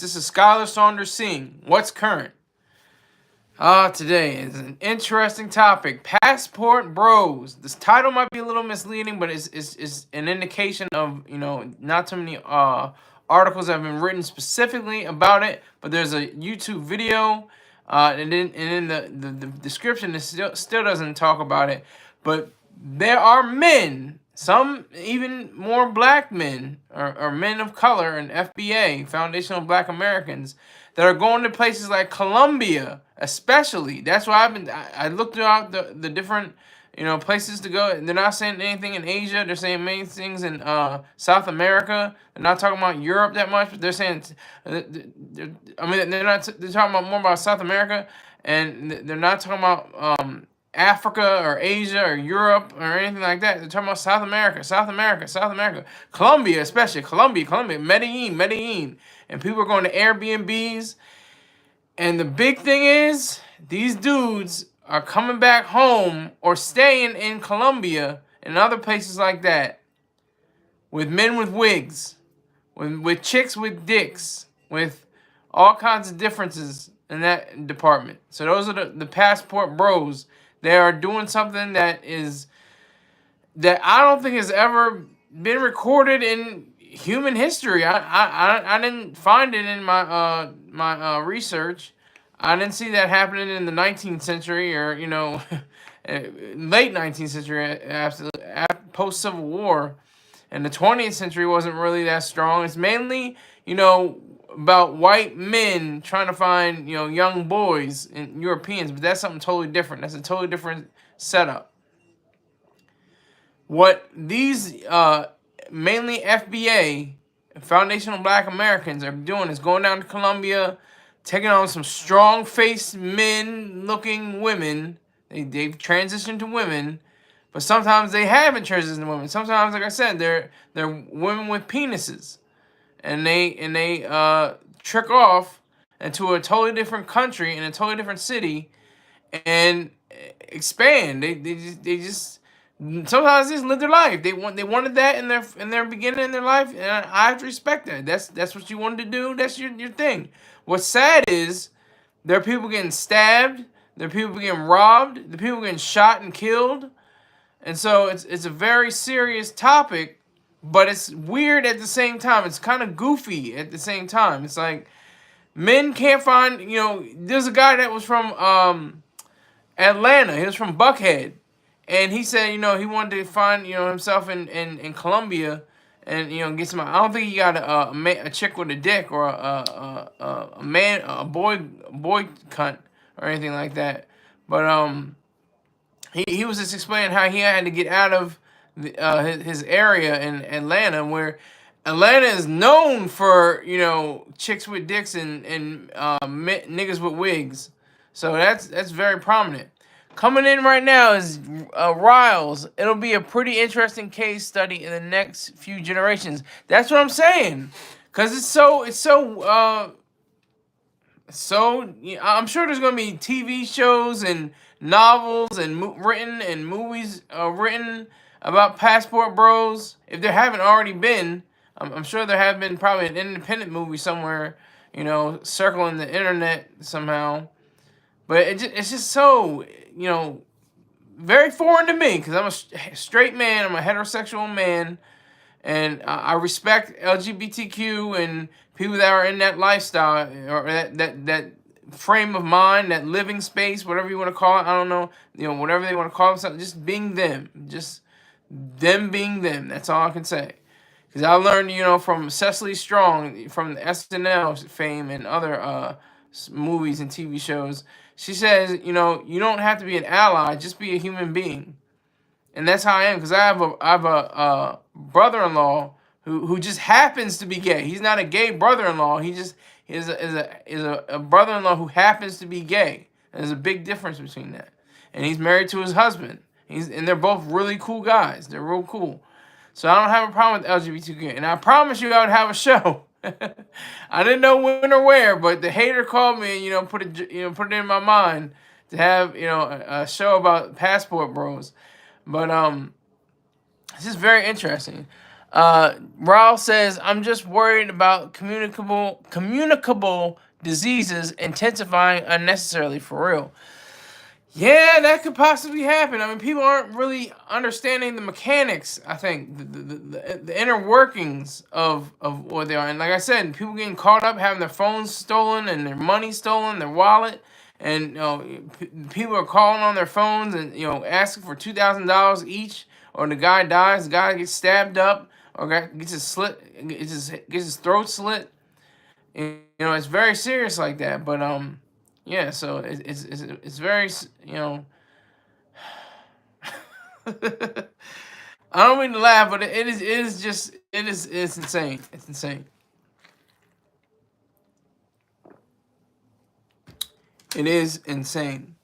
This is Skylar Saunders Singh. What's current? Today is an interesting topic. Passport Bros. This title might be a little misleading, but it's an indication of, not too many articles have been written specifically about it. But there's a YouTube video, and in the description it still doesn't talk about it. But there are men, some even more black men or men of color in FBA, Foundational Black Americans, that are going to places like Colombia, especially. That's why I looked throughout the different places to go. They're not saying anything in Asia. They're saying many things in South America. They're not talking about Europe that much, but they're saying, they're talking about more about South America, and they're not talking about Africa or Asia or Europe or anything like that. They're talking about South America, South America, South America, Colombia, especially Colombia, Medellin, and people are going to Airbnbs. And the big thing is, these dudes are coming back home or staying in Colombia and other places like that with men with wigs, with chicks with dicks, with all kinds of differences in that department. So those are the passport bros. They are doing something that I don't think has ever been recorded in human history. I didn't find it in my research. I didn't see that happening in the 19th century or late 19th century, absolutely post Civil War, and the 20th century wasn't really that strong. It's mainly about white men trying to find young boys and Europeans, but that's something totally different. That's a totally different setup. What these mainly FBA, Foundational Black Americans, are doing is going down to Colombia, taking on some strong-faced men-looking women. They've transitioned to women, but sometimes they haven't transitioned to women. Sometimes, like I said, they're women with penises, and they trick off into a totally different country in a totally different city and expand. They just sometimes just live their life. They wanted that in their beginning in their life, and I have to respect that. That's what you wanted to do. That's your thing. What's sad is there are people getting stabbed, there are people getting robbed, there are people getting shot and killed, and so it's a very serious topic, but it's weird at the same time. It's kind of goofy at the same time. It's like men can't find. There's a guy that was from Atlanta. He was from Buckhead. And he said, he wanted to find, himself in Colombia, and get some. I don't think he got a chick with a dick or a boy cunt or anything like that. But he was just explaining how he had to get out of his area in Atlanta, where Atlanta is known for chicks with dicks and niggas with wigs. So that's very prominent. Coming in right now is Riles. It'll be a pretty interesting case study in the next few generations. That's what I'm saying, cause it's so. I'm sure there's gonna be TV shows and novels and written and movies written about Passport Bros. If there haven't already been, I'm sure there have been probably an independent movie somewhere, circling the internet somehow. But it's just so, very foreign to me, because I'm a straight man. I'm a heterosexual man. And I respect LGBTQ and people that are in that lifestyle or that frame of mind, that living space, whatever you want to call it. I don't know, whatever they want to call themselves. Just being them. Just them being them. That's all I can say. Because I learned, from Cecily Strong, from the SNL fame and other movies and TV shows. She says, you don't have to be an ally, just be a human being. And that's how I am, because I have a brother-in-law who just happens to be gay. He's not a gay brother-in-law. He just is a brother-in-law who happens to be gay. And there's a big difference between that. And he's married to his husband. And they're both really cool guys. They're real cool. So I don't have a problem with LGBTQ. And I promise you I would have a show. I didn't know when or where, but the hater called me and put it in my mind to have a show about Passport Bros. But it's just very interesting. Raul says, I'm just worried about communicable diseases intensifying unnecessarily, for real. Yeah, that could possibly happen. I mean, people aren't really understanding the mechanics, I think, the inner workings of what they are. And like I said, people getting caught up having their phones stolen and their money stolen, their wallet. And, people are calling on their phones and, asking for $2,000 each. Or the guy dies, the guy gets stabbed up, or gets his throat slit. It's very serious like that. But, yeah, so it's very, I don't mean to laugh, but it's insane. It's insane. It is insane.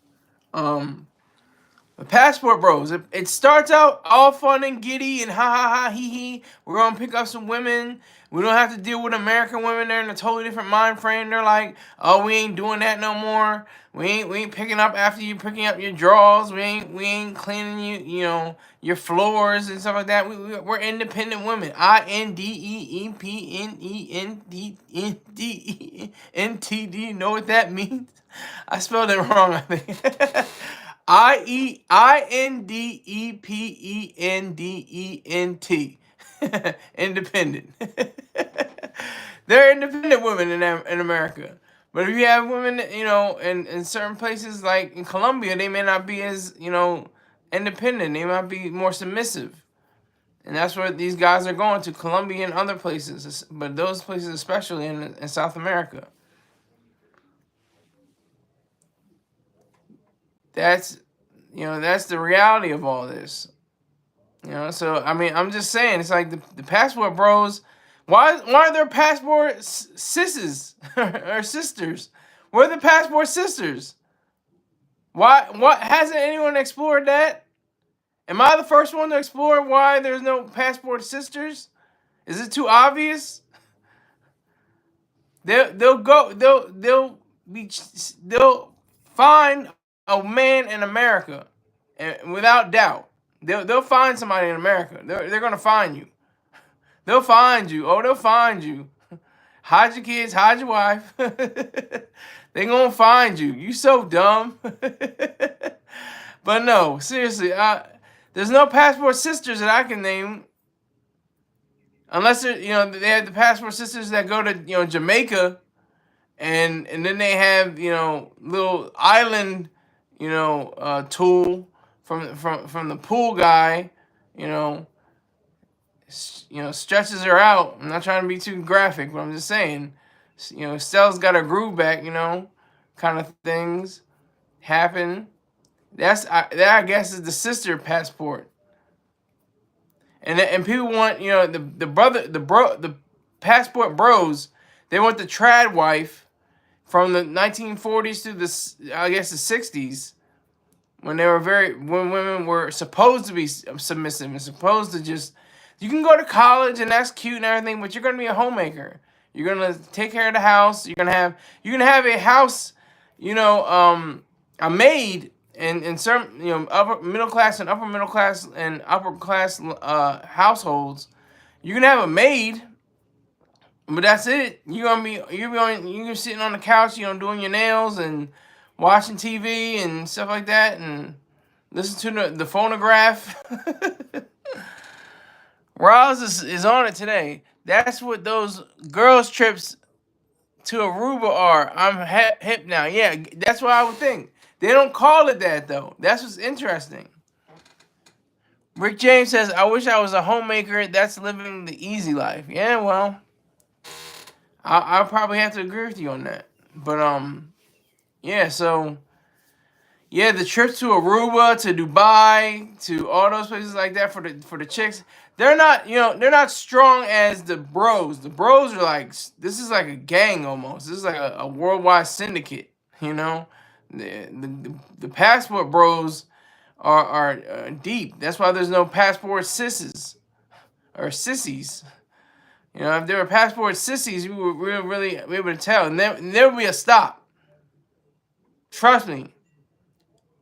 The Passport Bros. It starts out all fun and giddy and ha ha ha hee hee. We're gonna pick up some women. We don't have to deal with American women. They're in a totally different mind frame. They're like, oh, we ain't doing that no more. We ain't picking up after you picking up your drawers. We ain't cleaning your floors and stuff like that. We're independent women. INDEPENDENTD. You know what that means? I spelled it wrong, I think. INDEPENDENT. Independent. They're independent women in America. But if you have women, in certain places like in Colombia, they may not be as, independent. They might be more submissive. And that's where these guys are going to, Colombia and other places. But those places especially in South America. That's the reality of all this. So I mean, I'm just saying, it's like the Passport Bros. Why are there Passport sisses or sisters? Where are the Passport sisters? Why? What hasn't anyone explored that? Am I the first one to explore why there's no Passport sisters? Is it too obvious? They'll find a man in America, and without doubt, they'll find somebody in America. They're gonna find you. They'll find you. Oh, they'll find you. Hide your kids. Hide your wife. They gonna find you. You so dumb. But no, seriously, there's no Passport sisters that I can name. Unless they have the Passport sisters that go to Jamaica, and then they have little island tool from the pool guy, stretches her out. I'm not trying to be too graphic, but I'm just saying, Stell's got her groove back, kind of things happen. That I guess is the sister Passport. And people want the Passport Bros. They want the trad wife from the 1940s to the 60s, when women were supposed to be submissive and supposed to just, you can go to college and that's cute and everything, but you're gonna be a homemaker. You're gonna take care of the house. You're gonna have a house, a maid. In some upper middle class and upper middle class and upper class households, you can have a maid, but that's it. You're sitting on the couch, doing your nails and watching TV and stuff like that, and listen to the phonograph. Roz is on it today. That's what those girls trips to Aruba are. I'm hip now. Yeah, that's what I would think. They don't call it that, though. That's what's interesting. Rick James says, I wish I was a homemaker. That's living the easy life. Yeah, well, I'll probably have to agree with you on that. But, yeah, so, yeah, the trips to Aruba, to Dubai, to all those places like that for the chicks, they're not strong as the bros. The bros are like, this is like a gang almost. This is like a worldwide syndicate, The Passport Bros are deep. That's why there's no Passport sisses or sissies. If there were Passport sissies, we would really be able to tell, and there would be a stop. Trust me.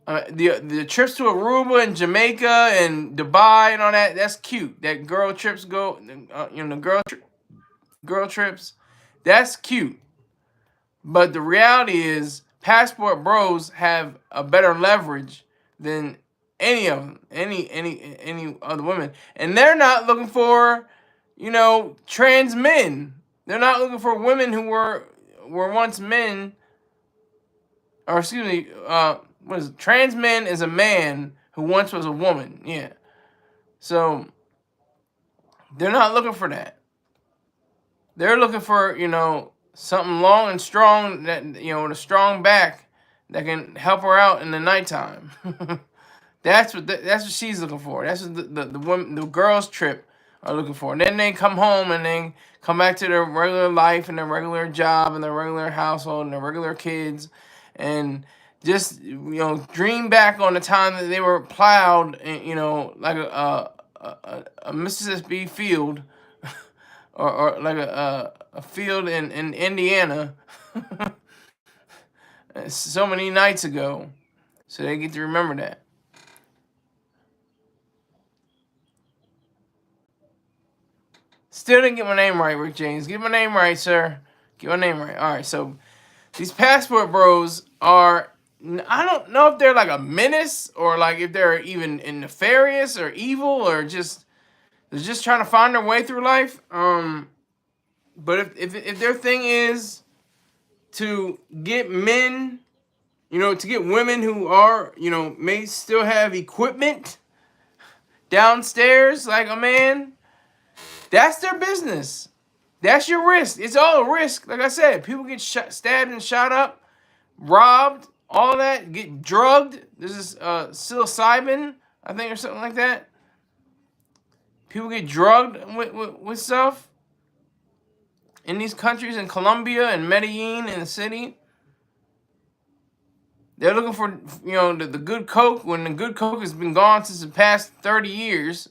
The trips to Aruba and Jamaica and Dubai and all that, that's cute. That girl trips girl trips, that's cute. But the reality is, passport bros have a better leverage than any of them, any other women, and they're not looking for, trans men. They're not looking for women who were once men, or excuse me, what is it? Trans man is a man who once was a woman. Yeah, so they're not looking for that. They're looking for, something long and strong that, with a strong back that can help her out in the nighttime. That's what she's looking for. That's what the girls trip are looking for. And then they come home and then come back to their regular life and their regular job and their regular household and their regular kids, and just, dream back on the time that they were plowed, like a Mississippi field, or like a field in Indiana so many nights ago. So they get to remember that. Still didn't get my name right, Rick James. Get my name right, sir. Get my name right. All right, so these passport bros are, I don't know if they're like a menace or like if they're even nefarious or evil or just, they're just trying to find their way through life. But if their thing is to get men, to get women who are, may still have equipment downstairs like a man, that's their business. That's your risk. It's all a risk. Like I said, people get stabbed and shot up, robbed, all that, get drugged. This is psilocybin, I think, or something like that. People get drugged with stuff in these countries, in Colombia and Medellin in the city. They're looking for, the good coke, when the good coke has been gone since the past 30 years.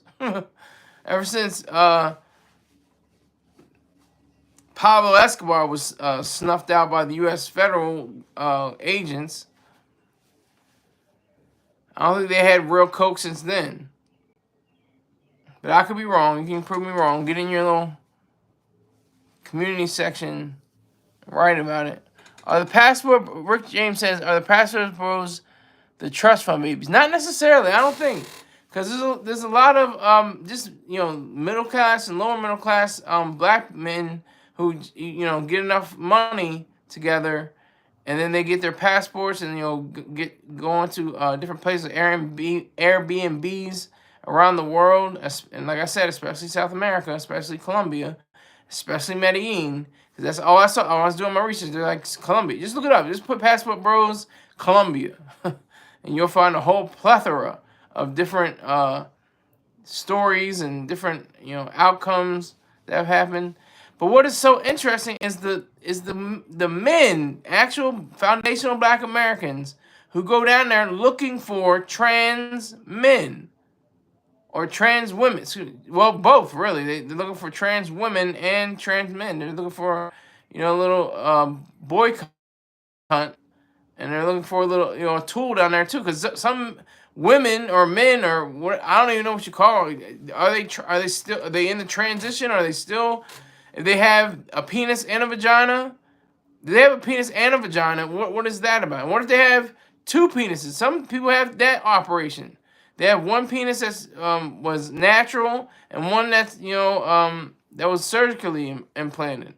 Ever since Pablo Escobar was snuffed out by the U.S. federal agents. I don't think they had real coke since then. But I could be wrong. You can prove me wrong. Get in your little community section, write about it. Rick James says, are the passport bros the trust fund babies? Not necessarily, I don't think. Because there's a lot of just, middle class and lower middle class black men who, get enough money together, and then they get their passports and, go into different places, Airbnbs around the world. And like I said, especially South America, especially Colombia, especially Medellin. Because that's all I saw. I was doing my research. They're like, Colombia. Just look it up. Just put passport bros, Colombia. And you'll find a whole plethora of different stories and different, outcomes that have happened. But what is so interesting is the men, actual foundational black Americans, who go down there looking for trans men or trans women. Well, both, really. They're looking for trans women and trans men. They're looking for, a little boy hunt, and they're looking for a little, a tool down there too. Because some women or men or what, I don't even know what you call it. Are they in the transition? Are they still? If they have a penis and a vagina, do they have a penis and a vagina? What is that about? What if they have two penises? Some people have that operation. They have one penis that was natural and one that's, that was surgically implanted.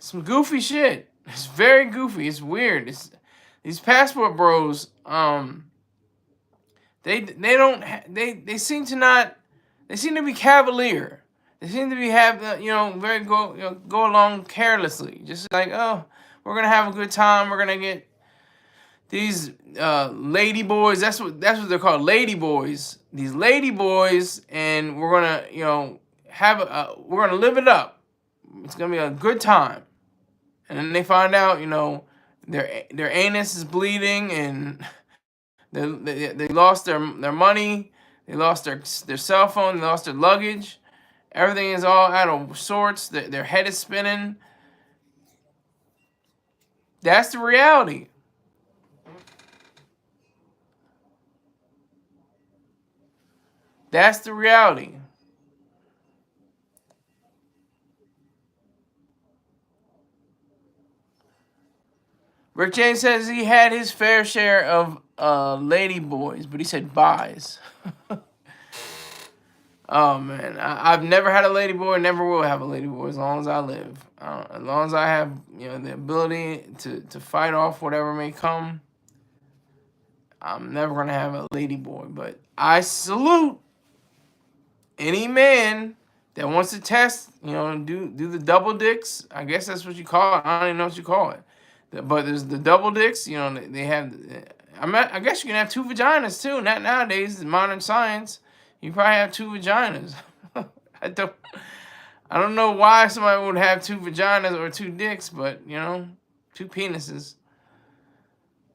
Some goofy shit. It's very goofy. It's weird. These passport bros. They seem to not. They seem to be cavalier. They seem to be very go along carelessly. Just like, oh, we're gonna have a good time. We're gonna get these lady boys. That's what they're called, lady boys. These lady boys, and we're gonna we're gonna live it up. It's gonna be a good time. And then they find out, their anus is bleeding, and they lost their money, they lost their cell phone, they lost their luggage. Everything is all out of sorts. Their head is spinning. That's the reality. That's the reality. Rick James says he had his fair share of lady boys, but he said buys. Oh man, I've never had a lady boy, never will have a lady boy as long as I live. As long as I have, the ability to fight off whatever may come, I'm never gonna have a lady boy. But I salute any man that wants to test, do the double dicks. I guess that's what you call it. I don't even know what you call it. But there's the double dicks. They have. I guess you can have two vaginas too. Not nowadays, in modern science, you probably have two vaginas. I don't. I don't know why somebody would have two vaginas or two dicks, but two penises.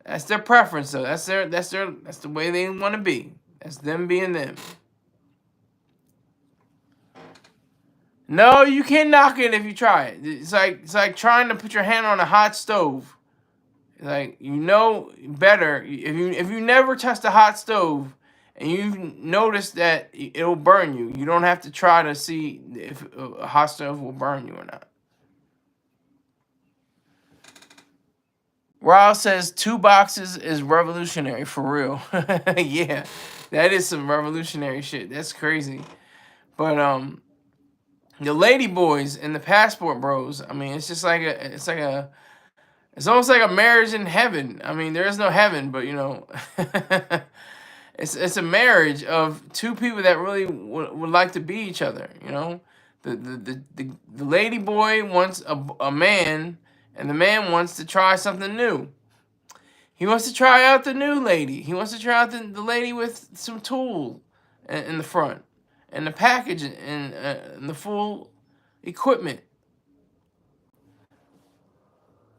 That's their preference, though. That's the way they want to be. That's them being them. No, you can't knock it if you try it. It's like trying to put your hand on a hot stove. Like better if you never touched a hot stove and you've noticed that it'll burn you. You don't have to try to see if a hot stove will burn you or not. Raul says 2 boxes is revolutionary for real. Yeah, that is some revolutionary shit. That's crazy. But the lady boys and the passport bros. I mean, it's almost like a marriage in heaven. I mean, there is no heaven, but it's a marriage of two people that really would like to be each other. The lady boy wants a man, and the man wants to try something new. He wants to try out the new lady. He wants to try out the lady with some tool in the front, and the package and the full equipment.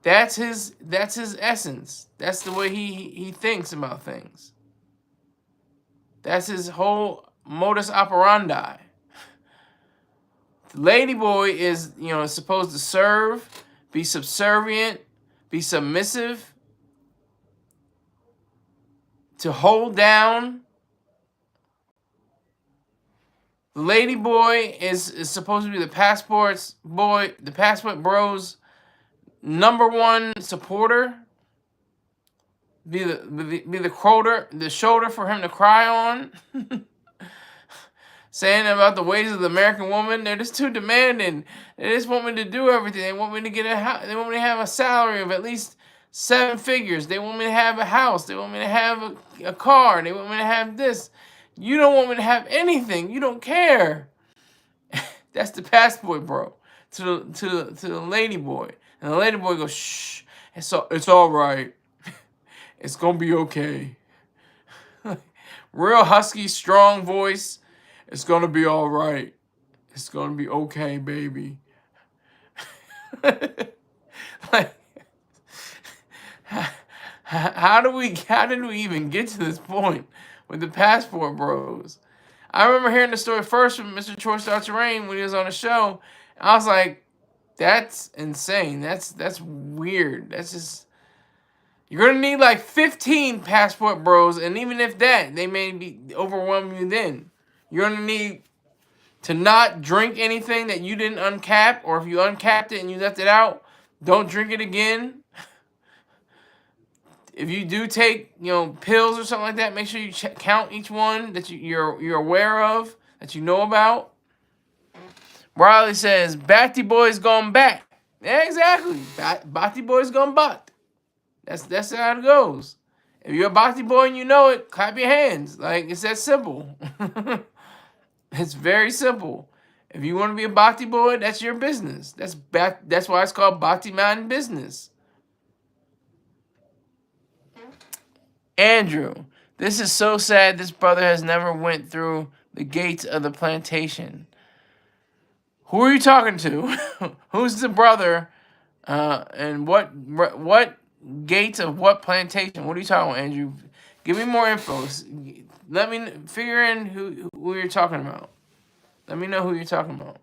That's his essence. That's the way he thinks about things. That's his whole modus operandi. The ladyboy is, supposed to serve, be subservient, be submissive, to hold down. The ladyboy is supposed to be the passport bros number one supporter, be the shoulder for him to cry on. Saying about the ways of the American woman, they're just too demanding. They just want me to do everything. They want me to get they want me to have a salary of at least 7 figures. They want me to have a house. They want me to have a car. They want me to have this. You don't want me to have anything. You don't care. That's the passport bro to the lady boy. And the lady boy goes, shh, it's all right. It's going to be okay. Real husky, strong voice. It's going to be all right. It's going to be okay, baby. Like, how did we even get to this point with the passport bros? I remember hearing the story first from Mr. Troy Star Terrain when he was on the show. I was like, that's insane. That's weird. That's just... You're going to need like 15 passport bros, and even if that, they may be overwhelm you then. You're going to need to not drink anything that you didn't uncap, or if you uncapped it and you left it out, don't drink it again. If you do take, pills or something like that, make sure you count each one that you're aware of, that you know about. Riley says, Batty boys gone back. Yeah, exactly. Batty boys gone back. That's how it goes. If you're a Bhakti boy and you know it, clap your hands. Like, it's that simple. It's very simple. If you want to be a Bhakti boy, that's your business. That's why it's called Bhakti man business. Andrew, this is so sad this brother has never went through the gates of the plantation. Who are you talking to? Who's the brother? And what gates of what plantation? What are you talking about, Andrew? Give me more info. Let me figure in who you're talking about. Let me know who you're talking about.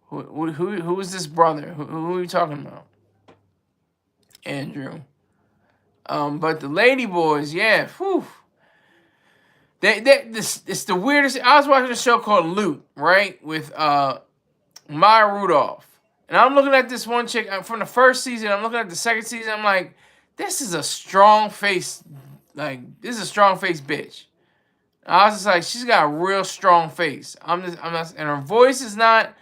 Who is this brother? Who are you talking about? Andrew. But the lady boys, yeah, whew. This it's the weirdest. I was watching a show called Loot, right, with Maya Rudolph, and I'm looking at this one chick from the first season. I'm looking at the second season. I'm like, this is a strong face, this is a strong face bitch. I was just like, she's got a real strong face. I'm not, and her voice is not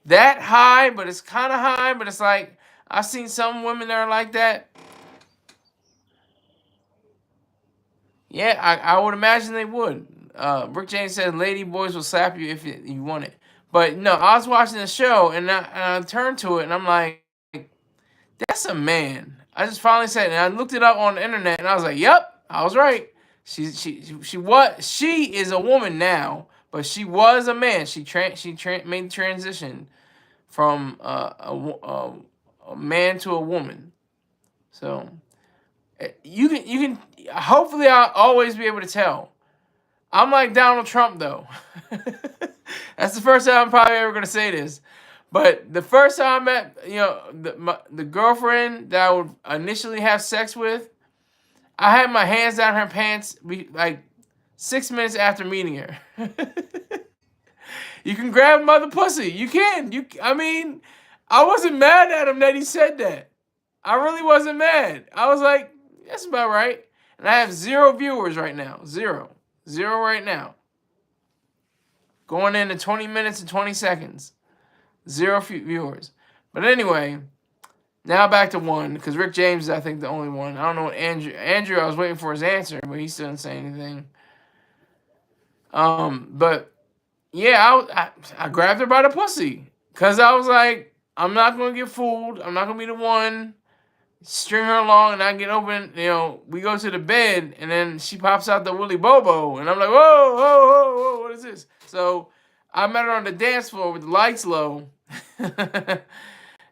that high, but it's kind of high. But it's like I've seen some women that are like that. Yeah, I would imagine they would. Rick James said, "Lady boys will slap you if you want it." But no, I was watching the show and I turned to it and I'm like, "That's a man." I just finally said it, and I looked it up on the internet and I was like, "Yep, I was right." She is a woman now, but she was a man. Made the transition from a man to a woman. So you can hopefully I'll always be able to tell. I'm like Donald Trump though. That's the first time I'm probably ever gonna say this. But the first time I met, the girlfriend that I would initially have sex with, I had my hands down her pants like 6 minutes after meeting her. You can grab mother pussy. You can. I mean, I wasn't mad at him that he said that. I really wasn't mad. I was like, that's about right. And I have 0 viewers right now. 0. 0 right now. Going into 20 minutes and 20 seconds. 0 viewers. But anyway, now back to one, because Rick James is, I think, the only one. I don't know what Andrew, I was waiting for his answer, but he still didn't say anything. But yeah, I grabbed her by the pussy. Because I was like, I'm not going to get fooled. I'm not going to be the one. String her along and I get open, we go to the bed and then she pops out the Willy Bobo and I'm like, whoa, whoa, whoa, whoa, what is this? So I met her on the dance floor with the lights low. And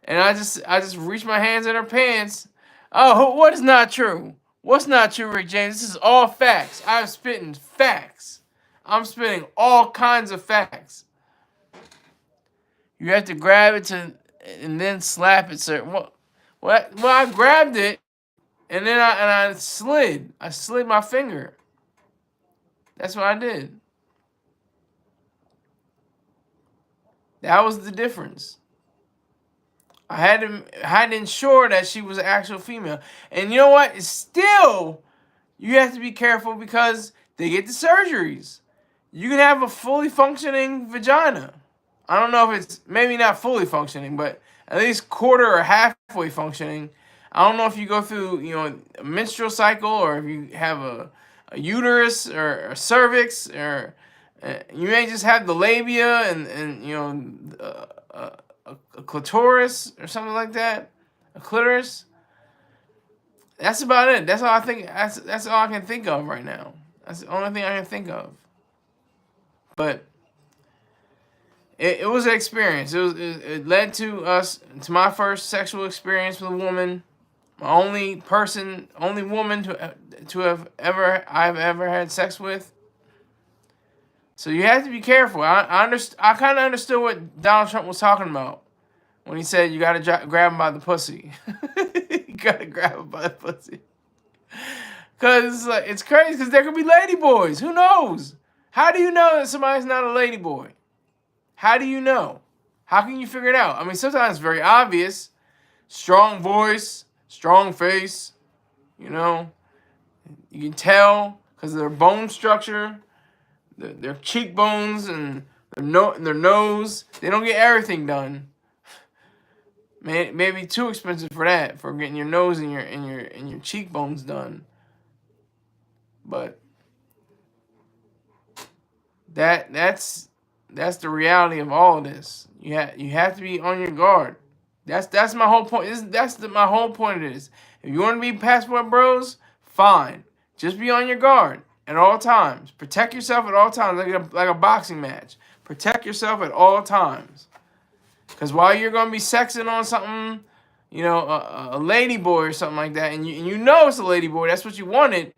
I just reached my hands in her pants. Oh, what is not true? What's not true, Rick James? This is all facts. I'm spitting facts. I'm spitting all kinds of facts. You have to grab it and then slap it, sir. What? Well, I grabbed it, and then I slid. I slid my finger. That's what I did. That was the difference. I had to ensure that she was an actual female. And you know what? It's still, you have to be careful because they get the surgeries. You can have a fully functioning vagina. I don't know if it's maybe not fully functioning, but at least quarter or halfway functioning. I don't know if you go through, a menstrual cycle or if you have a uterus or a cervix or you may just have the labia and a clitoris or something like that, a clitoris. That's about it. That's all I think. That's all I can think of right now. That's the only thing I can think of. But it was an experience. It led to my first sexual experience with a woman, my only woman I've ever had sex with. So you have to be careful. I kind of understood what Donald Trump was talking about when he said you got to grab him by the pussy. You got to grab him by the pussy. Because it's crazy because there could be lady boys. Who knows? How do you know that somebody's not a lady boy? How do you know? How can you figure it out? I mean, sometimes it's very obvious. Strong voice, strong face, You can tell because of their bone structure, their cheekbones and their nose. They don't get everything done. Maybe too expensive for that, for getting your nose and your cheekbones done. But that's the reality of all of this. You have to be on your guard. That's my whole point. My whole point of this. If you want to be passport bros, fine. Just be on your guard at all times. Protect yourself at all times, like a boxing match. Protect yourself at all times. Because while you're gonna be sexing on something, a lady boy or something like that, and you know it's a lady boy, that's what you wanted.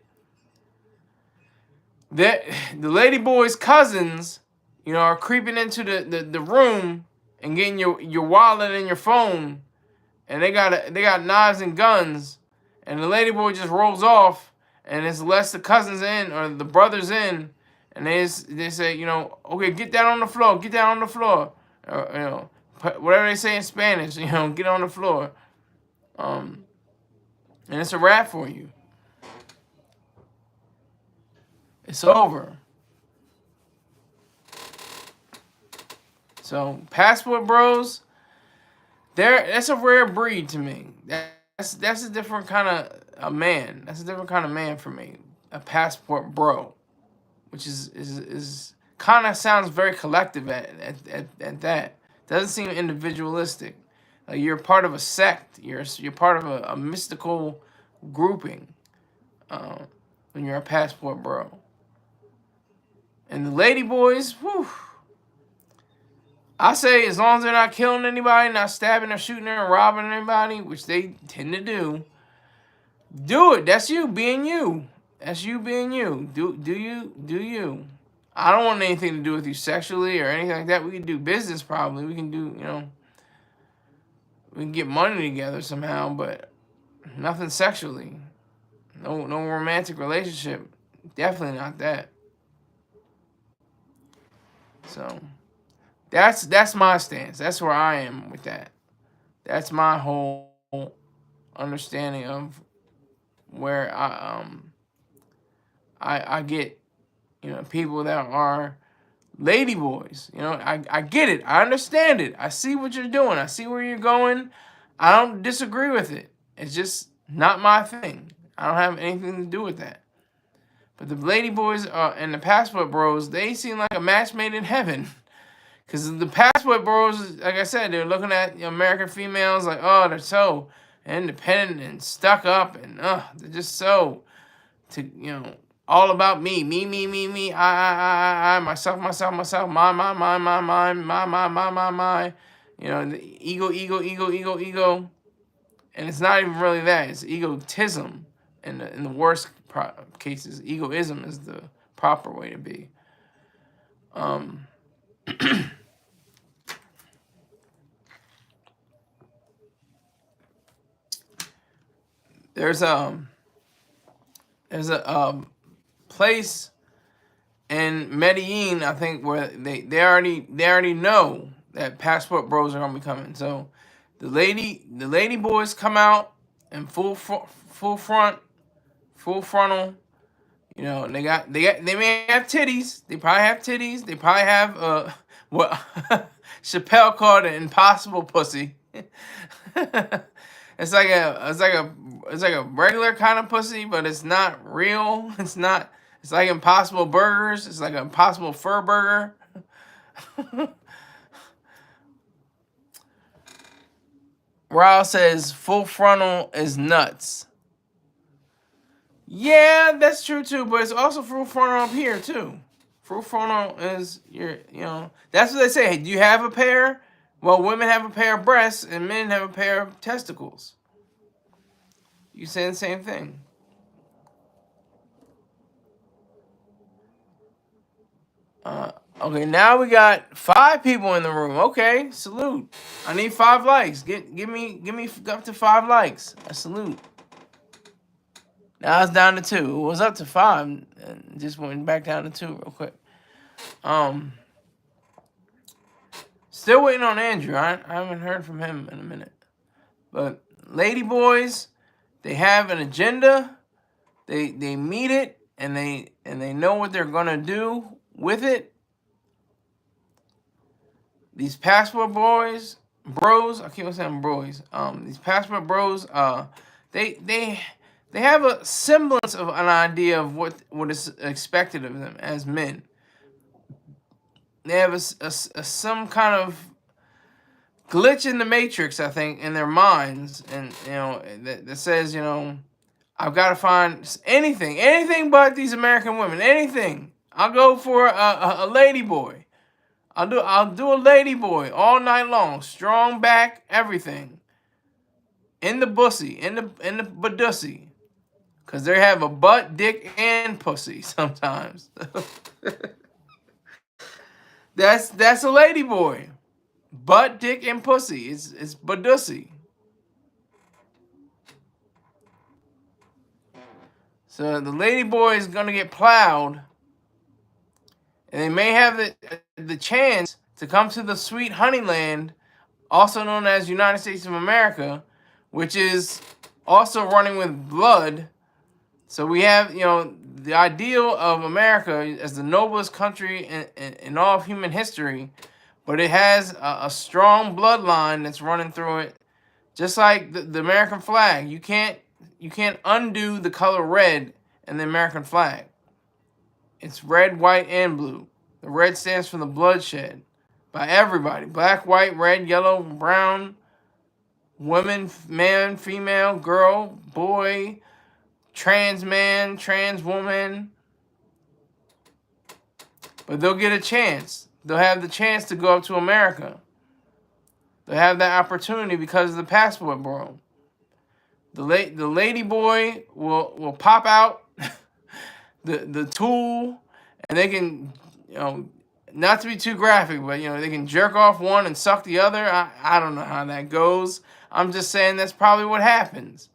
That the lady boy's cousins, are creeping into the room and getting your wallet and your phone, and they got knives and guns, and the lady boy just rolls off, and it's less the cousins in or the brothers in, and they say, you know, okay, get down on the floor, get down on the floor, you know, whatever they say in Spanish, you know, get on the floor, and it's a wrap for you. It's over. So passport bros, that's a rare breed to me. That's a different kind of a man. That's a different kind of man for me. A passport bro, which is kind of sounds very collective at that. Doesn't seem individualistic. You're part of a sect. You're part of a mystical grouping when you're a passport bro. And the lady boys, whew, I say as long as they're not killing anybody, not stabbing or shooting or robbing anybody, which they tend to do it. That's you being you. That's you being you. Do you. I don't want anything to do with you sexually or anything like that. We can do business probably. We can do, you know, we can get money together somehow, but nothing sexually. No romantic relationship. Definitely not that. So that's my stance. That's where I am with that. That's my whole understanding of where I get, you know, people that are lady boys. You know, I get it. I understand it. I see what you're doing. I see where you're going. I don't disagree with it. It's just not my thing. I don't have anything to do with that. But the lady boys and the passport bros, they seem like a match made in heaven. Because the passport bros, like I said, they're looking at American females like, oh, they're so independent and stuck up, and they're just so, you know, all about me, I, myself, my, you know, the ego, and it's not even really that. It's egotism, in the worst cases. Egoism is the proper way to be. There's a place in Medellin, I think, where they already know that passport bros are gonna be coming. So the lady boys come out in full frontal. You know, they may have titties. They probably have titties. They probably have what Chappelle called an impossible pussy. It's like a regular kind of pussy, but it's not real. It's not. It's like Impossible Burgers. It's like an Impossible Fur Burger. Raul says full frontal is nuts. Yeah, that's true too, but it's also full frontal up here too. Full frontal is you know, that's what they say. Hey, do you have a pair? Well, women have a pair of breasts and men have a pair of testicles. You say the same thing. Okay, now we got 5 people in the room. Okay, salute. I need 5 likes. Give me up to 5 likes. I salute. Now it's down to 2. It was up to 5 and just went back down to 2 real quick. Still waiting on Andrew. I haven't heard from him in a minute. But lady boys, they have an agenda. They meet it and they know what they're gonna do with it. These passport bros, I keep on saying bros. These passport bros, they have a semblance of an idea of what is expected of them as men. They have some kind of glitch in the matrix, I think, in their minds, and you know that says, you know, I've got to find anything but these American women. Anything. I'll go for a lady boy. I'll do a lady boy all night long. Strong back, everything. In the bussy, in the badussy. Cause they have a butt, dick, and pussy sometimes. That's a lady boy. Butt, dick, and pussy. It's badussy. So the lady boy is gonna get plowed And they may have the chance to come to the sweet honeyland, also known as United States of America, which is also running with blood. So we have, the ideal of America as the noblest country in all of human history, but it has a strong bloodline that's running through it, just like the American flag. You can't undo the color red in the American flag. It's red, white, and blue. The red stands for the bloodshed by everybody: black, white, red, yellow, brown, woman, man, female, girl, boy, trans man, trans woman. But they'll get a chance. They'll have the chance to go up to America. They'll have that opportunity because of the passport bro. The lady boy will pop out the tool, and they can, not to be too graphic, but they can jerk off one and suck the other. I don't know how that goes. I'm just saying that's probably what happens.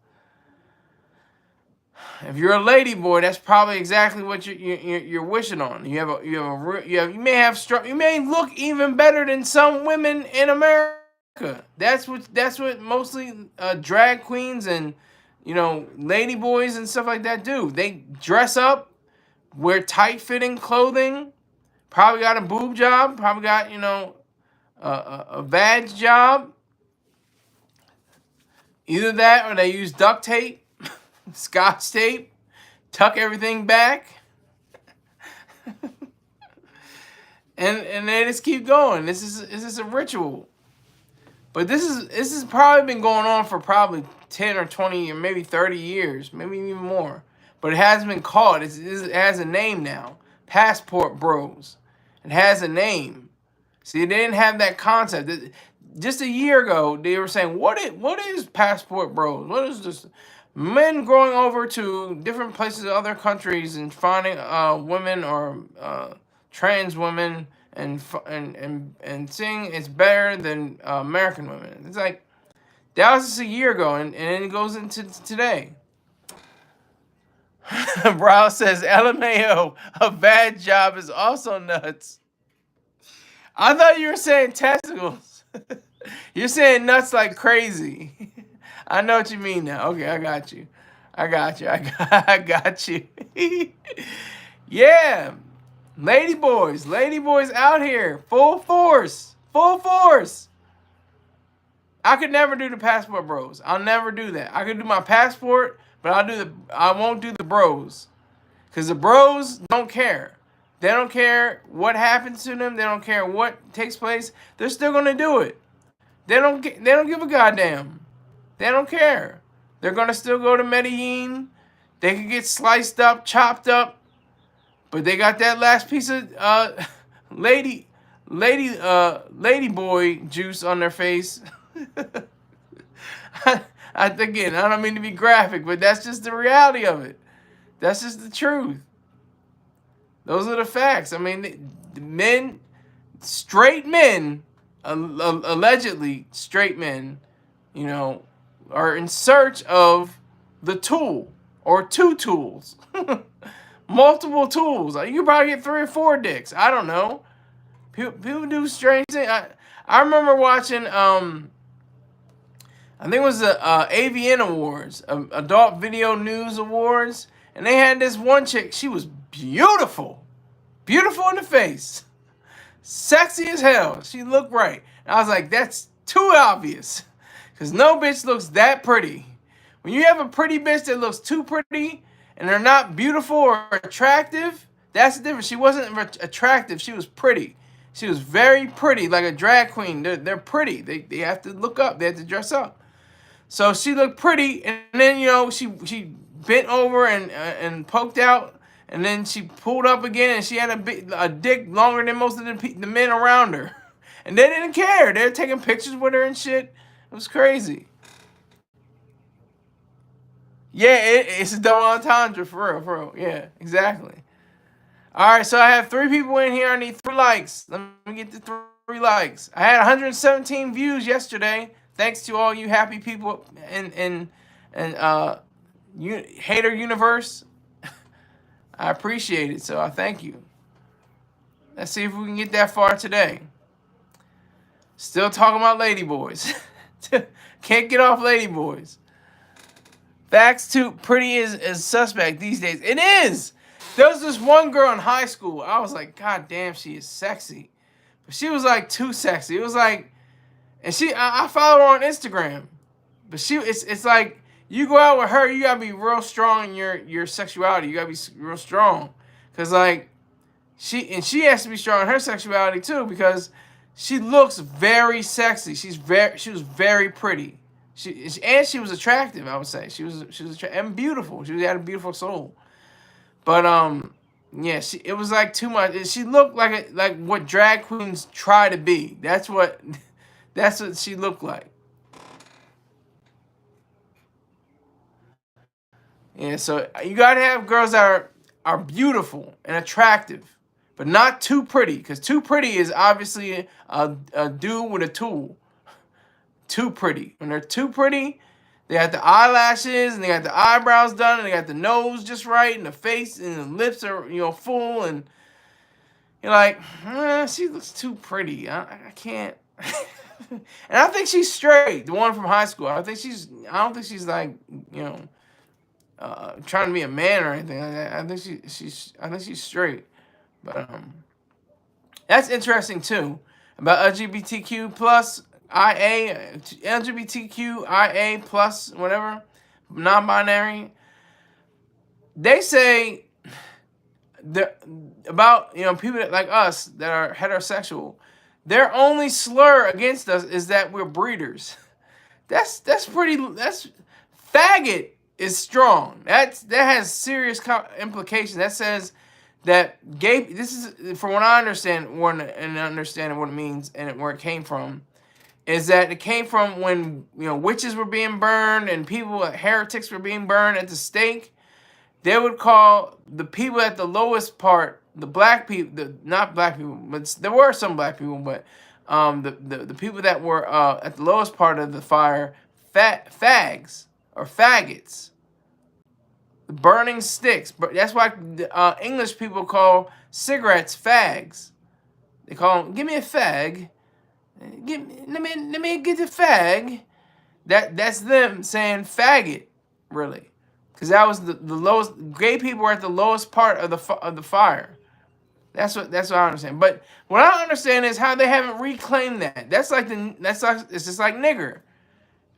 If you're a lady boy, that's probably exactly what you're wishing on. You may look even better than some women in America. That's what mostly drag queens and lady boys and stuff like that do. They dress up, wear tight-fitting clothing, probably got a boob job, probably got a vag job. Either that or they use duct tape, Scotch tape, tuck everything back, and they just keep going. This is a ritual. But this has probably been going on for probably 10 or 20 or maybe 30 years, maybe even more. But it has been called. It has a name now. Passport bros. It has a name. See, they didn't have that concept. Just a year ago, they were saying, what is passport bros? What is this? Men going over to different places, other countries, and finding women or trans women and seeing it's better than American women. It's like, that was just a year ago, and then it goes into today. Brow says, LMAO, a bad job is also nuts. I thought you were saying testicles. You're saying nuts like crazy. I know what you mean now. Okay, I got you. I got you. Yeah. Lady boys out here. Full force. I could never do the passport bros. I'll never do that. I could do my passport, but I won't do the bros. Because the bros don't care. They don't care what happens to them. They don't care what takes place. They're still gonna do it. They don't give a goddamn. They don't care. They're gonna still go to Medellin. They can get sliced up, chopped up, but they got that last piece of lady boy juice on their face. Again, I don't mean to be graphic, but that's just the reality of it. That's just the truth. Those are the facts. I mean, the men, straight men, allegedly straight men, are in search of the tool or two tools. Multiple tools. You can probably get 3 or 4 dicks. I don't know. People do strange things. I remember watching, I think it was the AVN Awards, Adult Video News Awards, and they had this one chick. She was beautiful. Beautiful in the face. Sexy as hell. She looked right. And I was like, that's too obvious. Because no bitch looks that pretty. When you have a pretty bitch that looks too pretty and they're not beautiful or attractive, that's the difference. She wasn't attractive. She was pretty. She was very pretty, like a drag queen. They're pretty. They have to look up. They have to dress up. So she looked pretty, and then, she bent over and poked out, and then she pulled up again, and she had a dick longer than most of the men around her. And they didn't care. They were taking pictures with her and shit. It was crazy. Yeah, it's a double entendre, for real. Yeah, exactly. All right, so I have 3 people in here. I need 3 likes. Let me get to 3 likes. I had 117 views yesterday. Thanks to all you happy people in hater universe. I appreciate it, so I thank you. Let's see if we can get that far today. Still talking about ladyboys. Can't get off ladyboys. Facts too pretty is suspect these days. It is. There was this one girl in high school. I was like, God damn, she is sexy. But she was like too sexy. It was like, and I follow her on Instagram. But it's like you go out with her, you gotta be real strong in your sexuality. You gotta be real strong, cause like she has to be strong in her sexuality too, because she looks very sexy. She was very pretty. She was attractive. I would say she was and beautiful. She had a beautiful soul. But yeah, it was like too much. She looked like what drag queens try to be. That's what she looked like. Yeah, so you gotta have girls that are beautiful and attractive, but not too pretty, because too pretty is obviously a dude with a tool. Too pretty. When they're too pretty, they got the eyelashes and they got the eyebrows done and they got the nose just right and the face and the lips are full, and you're like, she looks too pretty. I can't. And I think she's straight. The one from high school. I don't think she's like trying to be a man or anything like that. I think she's straight. But that's interesting too about LGBTQ plus LGBTQIA plus whatever, non-binary. They say about people like us that are heterosexual. Their only slur against us is that we're breeders. That's faggot is strong. That has serious implications. That says that gay. This is from what I understand, and understanding what it means and where it came from, is that it came from when witches were being burned and heretics were being burned at the stake. They would call the people at the lowest part, the black people, not black people, but there were some black people, but the people that were at the lowest part of the fire, fags or faggots, the burning sticks. But that's why English people call cigarettes fags. They call them, give me a fag. Let me get the fag. That's them saying faggot, really, because that was the lowest. Gay people were at the lowest part of the fire. That's what I understand. But what I understand is how they haven't reclaimed that. It's just like nigger,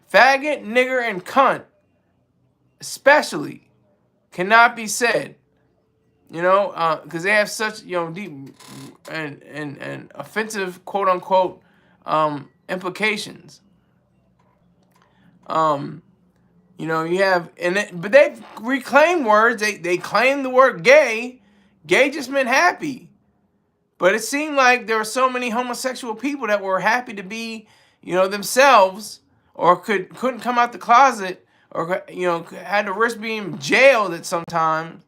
faggot, nigger, and cunt, especially, cannot be said. Because they have such deep and offensive quote unquote implications. You have but they've reclaimed words. They claim the word gay. Gay just meant happy. But it seemed like there were so many homosexual people that were happy to be, themselves, or couldn't come out the closet, or had to risk being jailed at some time.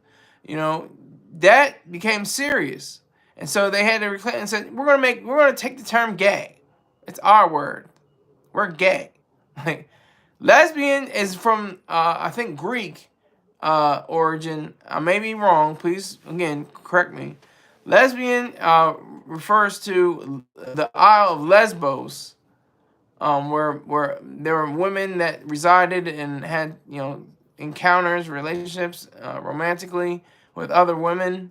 That became serious, and so they had to reclaim and said, we're gonna take the term gay. It's our word. We're gay. Like, lesbian is from I think Greek origin. I may be wrong. Please again correct me. Lesbian refers to the Isle of Lesbos, where there were women that resided and had encounters, relationships, romantically with other women.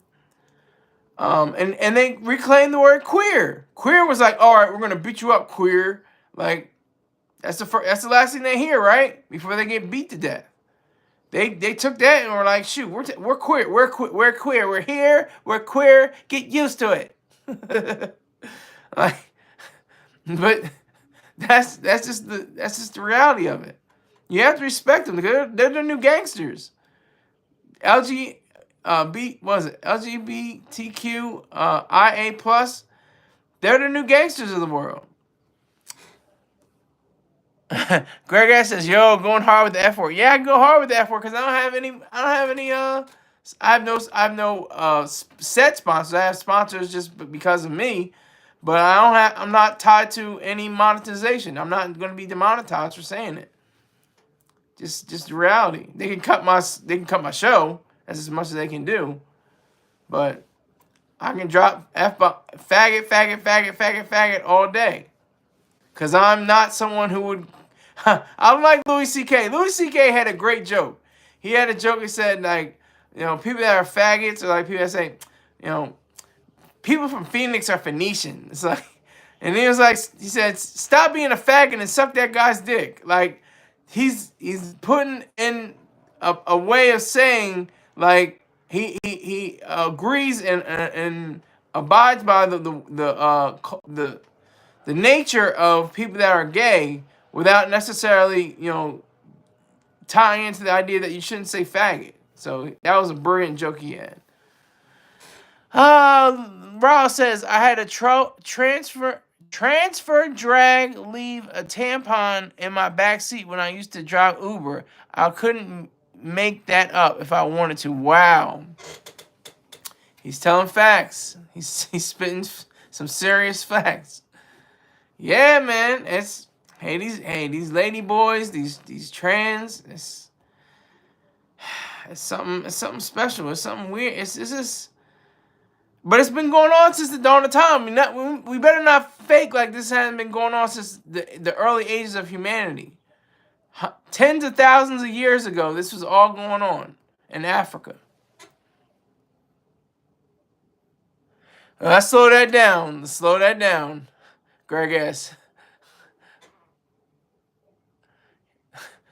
And they reclaimed the word queer. Queer was like, all right, we're gonna beat you up, queer. Like, that's the last thing they hear, right? Before they get beat to death. They took that and were like, shoot, we're queer. We're queer. We're here. We're queer. Get used to it. Like, but that's just the reality of it. You have to respect them. They're the new gangsters. LGBTQ IA plus. They're the new gangsters of the world. Greg ass says, "Yo, going hard with the F word." Yeah, I can go hard with the F word because I don't have any. I have no set sponsors. I have sponsors just because of me, but I'm not tied to any monetization. I'm not going to be demonetized for saying it. Just the reality. They can cut my show. That's as much as they can do, but I can drop F-bomb, faggot, faggot, faggot, faggot, faggot all day. Because I'm not someone who would... I'm like Louis C.K. Louis C.K. had a great joke. He had a joke. He said, like, people that are faggots, or like people that say, you know, people from Phoenix are Phoenician. It's like, and he was like, he said, stop being a faggot and suck that guy's dick. Like, he's putting in a way of saying, like, he agrees and abides by the nature of people that are gay without necessarily, tying into the idea that you shouldn't say faggot. So that was a brilliant joke he had. Ross says, I had a transfer drag leave a tampon in my back seat when I used to drive Uber. I couldn't make that up if I wanted to. Wow. He's telling facts. He's spitting some serious facts. Yeah, man. It's these lady boys, these trans. It's something special. It's something weird. It's just. But it's been going on since the dawn of time. We better not fake like this hasn't been going on since the early ages of humanity. Tens of thousands of years ago, this was all going on in Africa. Let's slow that down. Greg S.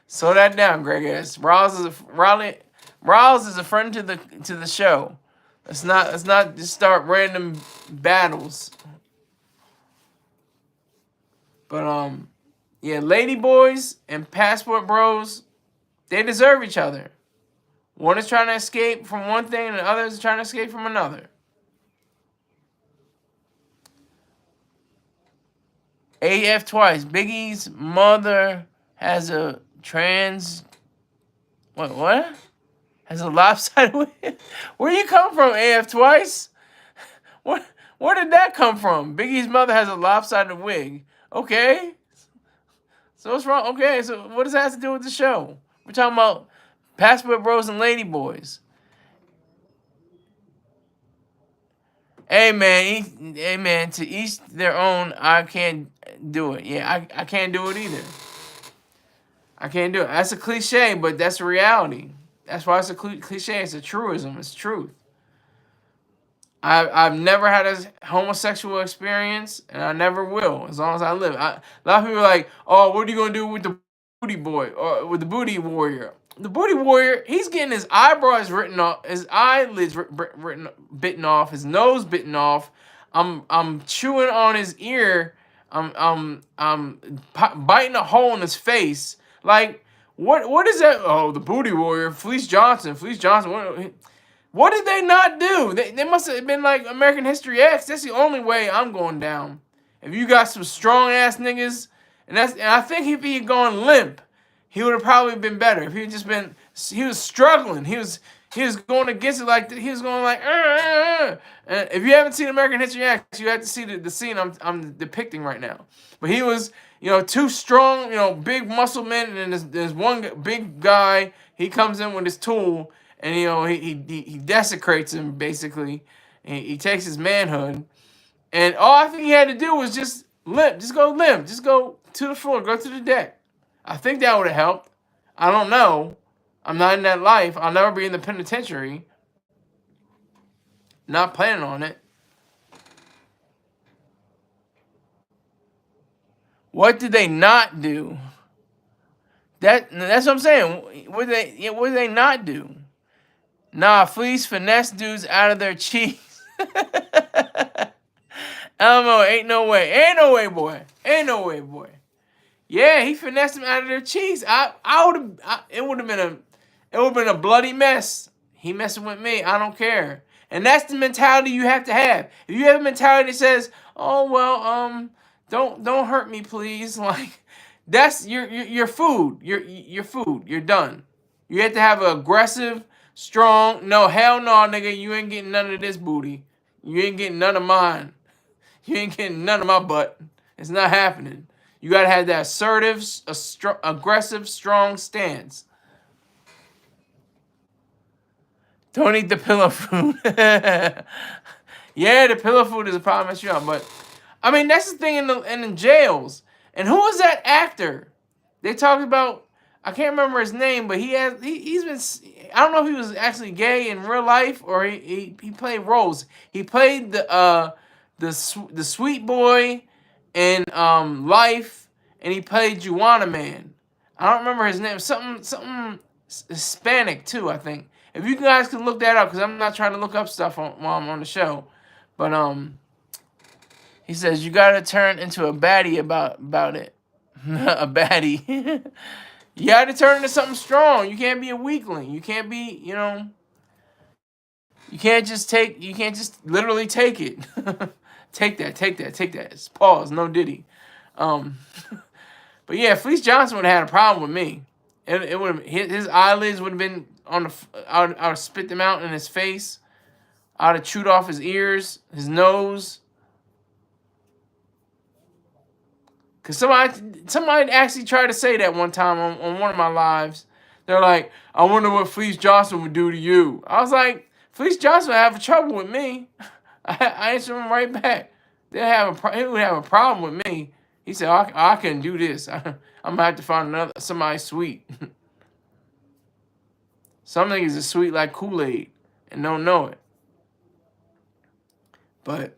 Slow that down, Greg S. Riles is a friend to the show. Let's not just start random battles. But yeah, lady boys and passport bros, they deserve each other. One is trying to escape from one thing, and the other is trying to escape from another. AF twice. Biggie's mother has a trans. What? Has a lopsided wig? Where you come from, AF twice? Where did that come from? Biggie's mother has a lopsided wig. Okay. So what's wrong? Okay, so what does that have to do with the show? We're talking about passport bros and lady boys. Hey man, to each their own. I can't do it. Yeah, I can't do it either. I can't do it. That's a cliche, but that's a reality. That's why it's a cliche. It's a truism. It's truth. I've never had a homosexual experience, and I never will as long as I live. A lot of people are like, "Oh, what are you gonna do with the booty boy or with the booty warrior?" The booty warrior, he's getting his eyebrows written off, his eyelids bitten off, his nose bitten off. I'm chewing on his ear. I'm biting a hole in his face. Like, what is that? Oh, the booty warrior, Fleece Johnson. What did they not do? They must have been like American History X. That's the only way I'm going down. If you got some strong ass niggas, and I think if he had gone limp, he would have probably been better. If he had just been, he was struggling. He was going against it like he was going like. And if you haven't seen American History X, you have to see the scene I'm depicting right now. But he was, two strong, big muscle men, and there's one big guy. He comes in with his tool, and he desecrates him basically. And he takes his manhood, and all I think he had to do was just limp, just go to the floor, go to the deck. I think that would have helped. I don't know. I'm not in that life. I'll never be in the penitentiary. Not planning on it. What did they not do? That's what I'm saying. What did they not do? Nah, Fleece finesse dudes out of their cheeks. Elmo, ain't no way. Ain't no way, boy. Ain't no way, boy. Yeah, he finessed them out of their cheeks. It would have been a bloody mess. He messing with me. I don't care. And that's the mentality you have to have. If you have a mentality that says, "Oh well, don't hurt me, please," like that's your food. Your food. You're done. You have to have an aggressive, strong. No, hell no, nigga. You ain't getting none of this booty. You ain't getting none of mine. You ain't getting none of my butt. It's not happening. You gotta have that assertive, aggressive, strong stance. Don't eat the pillow food. Yeah, the pillow food is a problem, mess you up. But I mean, that's the thing in the jails. And who was that actor? They talked about. I can't remember his name, but he's been. I don't know if he was actually gay in real life or he played roles. He played the sweet boy in Life, and he played Juana Man. I don't remember his name. Something Hispanic too, I think. If you guys can look that up, because I'm not trying to look up stuff while I'm on the show, but he says you gotta turn into a baddie about it, a baddie. You gotta turn into something strong. You can't be a weakling. You can't be, you can't just take. You can't just literally take it. Take that. Take that. Take that. It's pause. No Diddy. Um, but yeah, Fleece Johnson would have had a problem with me. It would have his eyelids would have been on the. I would have spit them out in his face. I would have chewed off his ears, his nose. Cause somebody actually tried to say that one time on one of my lives. They're like, I wonder what Fleece Johnson would do to you. I was like, Fleece Johnson would have trouble with me. I answered him right back. He would have a problem with me. He said, I can do this. I'm gonna have to find somebody sweet. Some niggas is sweet like Kool-Aid and don't know it. But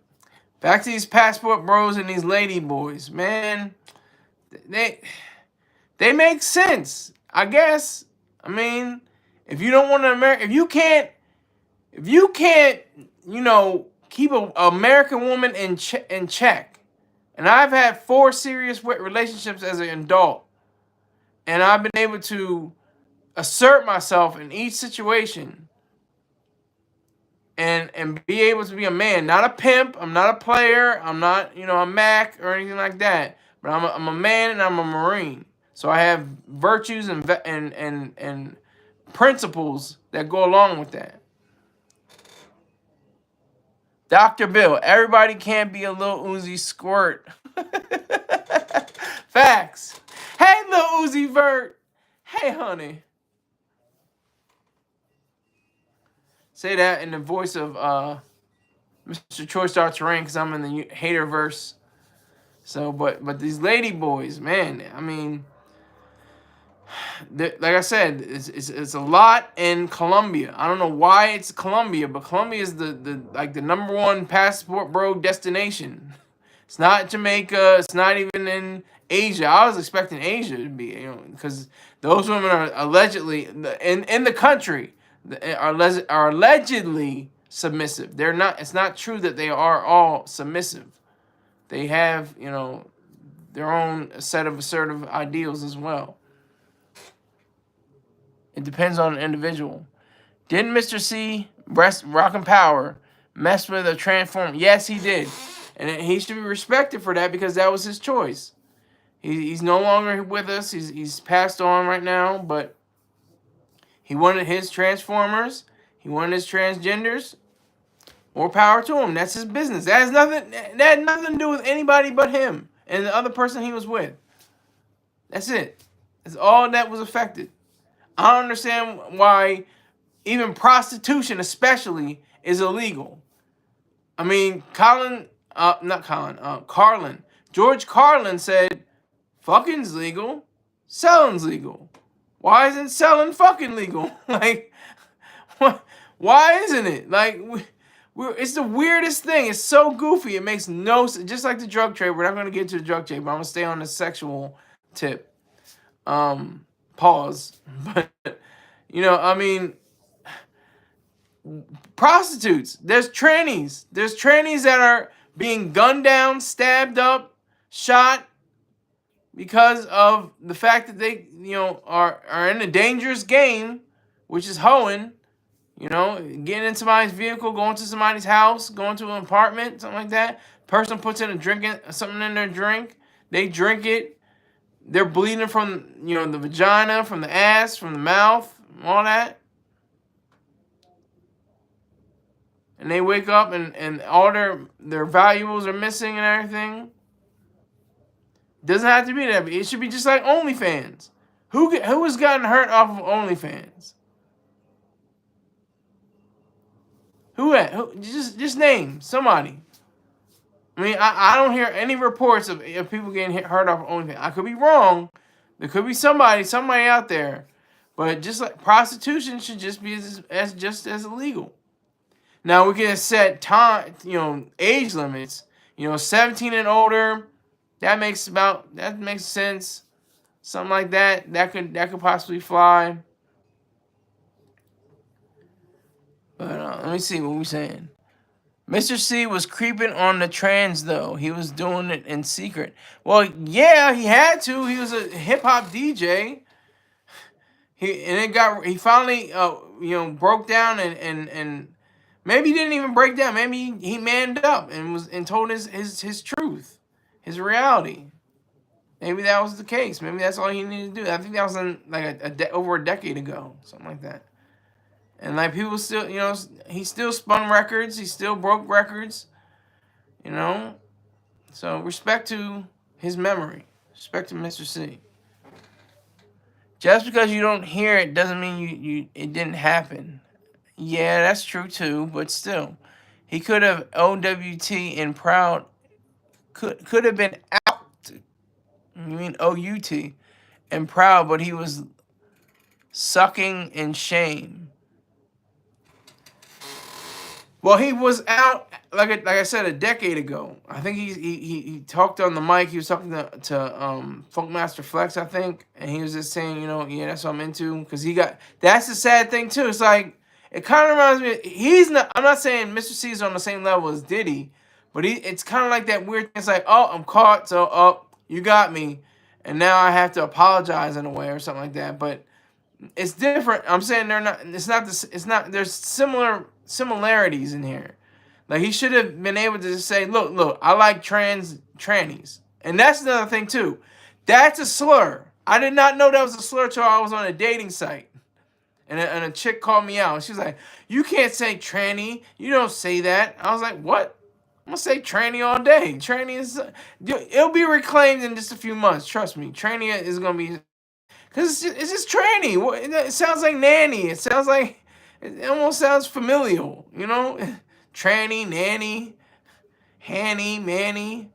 back to these passport bros and these lady boys, man. They make sense, I guess. I mean, if you don't want to if you can't, keep an American woman in check. And I've had 4 serious relationships as an adult, and I've been able to assert myself in each situation. And be able to be a man, not a pimp. I'm not a player. I'm not, a Mac or anything like that. But I'm a man and I'm a Marine. So I have virtues and principles that go along with that. Dr. Bill, everybody can't be a Lil Uzi squirt. Facts. Hey, Lil Uzi Vert. Hey, honey. Say that in the voice of Mr. Troy Star Terrain, because I'm in the hater verse. So, but these lady boys, man, I mean, like I said, it's a lot in Colombia. I don't know why it's Colombia, but Colombia is the number 1 passport bro destination. It's not Jamaica. It's not even in Asia. I was expecting Asia to be, because those women are allegedly in the country. Are allegedly submissive. They're not. It's not true that they are all submissive. They have, their own set of assertive ideals as well. It depends on the individual. Didn't Mr. C, Rockin' Power, mess with a transformer? Yes, he did. And he should be respected for that, because that was his choice. He's no longer with us. He's passed on right now, but he wanted his transformers. He wanted his transgenders. More power to him. That's his business. That had nothing to do with anybody but him and the other person he was with. That's it. That's all that was affected. I don't understand why even prostitution, especially, is illegal. I mean, Carlin. George Carlin said, fucking's legal, selling's legal. Why isn't selling fucking legal? Like, why isn't it? Like, it's the weirdest thing. It's so goofy. It makes no sense. Just like the drug trade. We're not going to get to the drug trade, but I'm going to stay on the sexual tip. Pause. But, I mean, prostitutes. There's trannies. There's trannies that are being gunned down, stabbed up, shot, because of the fact that they, are in a dangerous game, which is hoeing, getting in somebody's vehicle, going to somebody's house, going to an apartment, something like that. Person puts something in their drink. They drink it. They're bleeding from, the vagina, from the ass, from the mouth, all that. And they wake up and all their valuables are missing and everything. Doesn't have to be that. It should be just like OnlyFans. Who has gotten hurt off of OnlyFans? Who? Just name somebody. I mean, I don't hear any reports of people getting hurt off OnlyFans. I could be wrong. There could be somebody out there, but just like prostitution should just be as illegal. Now we can set time, age limits. 17 and older. That makes sense. Something like that. That could possibly fly. But let me see what we're saying. Mr. C was creeping on the trans though. He was doing it in secret. Well, yeah, he had to. He was a hip hop DJ. He finally broke down and maybe he didn't even break down. Maybe he manned up and told his truth, his reality. Maybe that was the case. Maybe that's all he needed to do. I think that was over a decade ago, something like that. And like people still, he still spun records. He still broke records. So respect to his memory. Respect to Mr. C. Just because you don't hear it doesn't mean it didn't happen. Yeah, that's true too. But still, he could have OWT and Proud. Could have been out. You mean OUT and Proud, but he was sucking in shame. Well, he was out like I said a decade ago. I think he talked on the mic. He was talking to Funkmaster Flex, I think, and he was just saying, yeah, that's what I'm into. Because that's the sad thing too. It's like it kind of reminds me. I'm not saying Mr. C is on the same level as Diddy, but it's kind of like that weird thing. It's like, oh, I'm caught, so you got me, and now I have to apologize in a way or something like that. But it's different. I'm saying they're not. It's not this. It's not. There's similarities in here. Like he should have been able to just say, look, I like trannies, and that's another thing too. That's a slur. I did not know that was a slur till I was on a dating site, and a chick called me out. She was like, "You can't say tranny. You don't say that." I was like, "What?" I'm gonna say tranny all day. Tranny is. It'll be reclaimed in just a few months. Trust me. Tranny is gonna be. Because it's just tranny. It sounds like nanny. It almost sounds familial, Tranny, nanny, Hanny, Manny.